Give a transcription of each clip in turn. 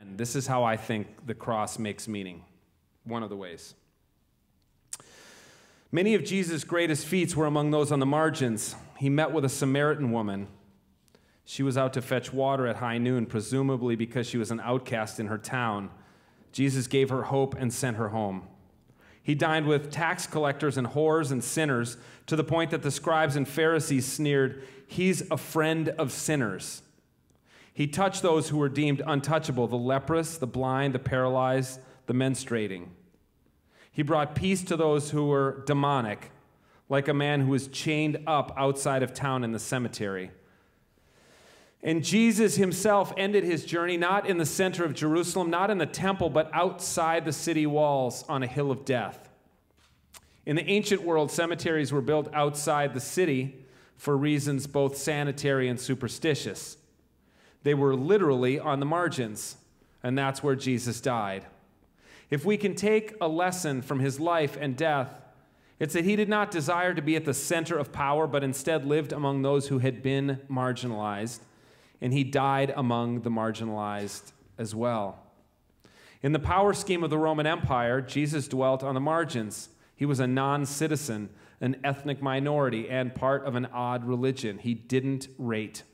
And this is how I think the cross makes meaning. One of the ways. Many of Jesus' greatest feats were among those on the margins. He met with a Samaritan woman. She was out to fetch water at high noon, presumably because she was an outcast in her town. Jesus gave her hope and sent her home. He dined with tax collectors and whores and sinners to the point that the scribes and Pharisees sneered, "He's a friend of sinners." He touched those who were deemed untouchable, the leprous, the blind, the paralyzed, the menstruating. He brought peace to those who were demonic, like a man who was chained up outside of town in the cemetery. And Jesus himself ended his journey not in the center of Jerusalem, not in the temple, but outside the city walls on a hill of death. In the ancient world, cemeteries were built outside the city for reasons both sanitary and superstitious. They were literally on the margins, and that's where Jesus died. If we can take a lesson from his life and death, it's that he did not desire to be at the center of power, but instead lived among those who had been marginalized, and he died among the marginalized as well. In the power scheme of the Roman Empire, Jesus dwelt on the margins. He was a non-citizen, an ethnic minority, and part of an odd religion. He didn't rate.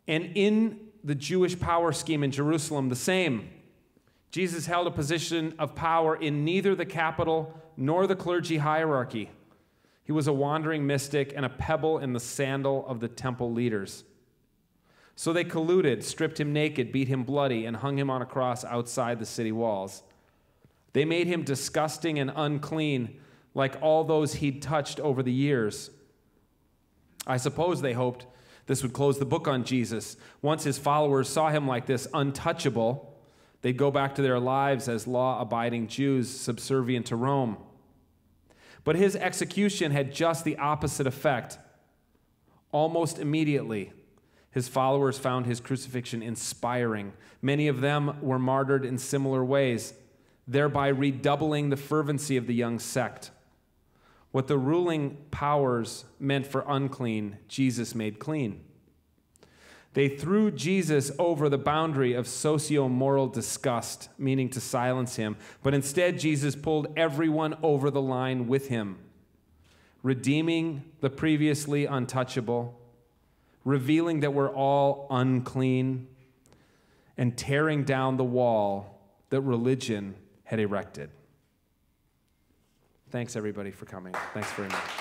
And in the Jewish power scheme in Jerusalem, the same. Jesus held a position of power in neither the capital nor the clergy hierarchy. He was a wandering mystic and a pebble in the sandal of the temple leaders. So they colluded, stripped him naked, beat him bloody, and hung him on a cross outside the city walls. They made him disgusting and unclean, like all those he'd touched over the years. I suppose they hoped this would close the book on Jesus. Once his followers saw him like this, untouchable, they'd go back to their lives as law-abiding Jews subservient to Rome. But his execution had just the opposite effect. Almost immediately, his followers found his crucifixion inspiring. Many of them were martyred in similar ways, thereby redoubling the fervency of the young sect. What the ruling powers meant for unclean, Jesus made clean. They threw Jesus over the boundary of socio-moral disgust, meaning to silence him, but instead Jesus pulled everyone over the line with him, redeeming the previously untouchable, revealing that we're all unclean, and tearing down the wall that religion had erected. Thanks, everybody, for coming. Thanks very much.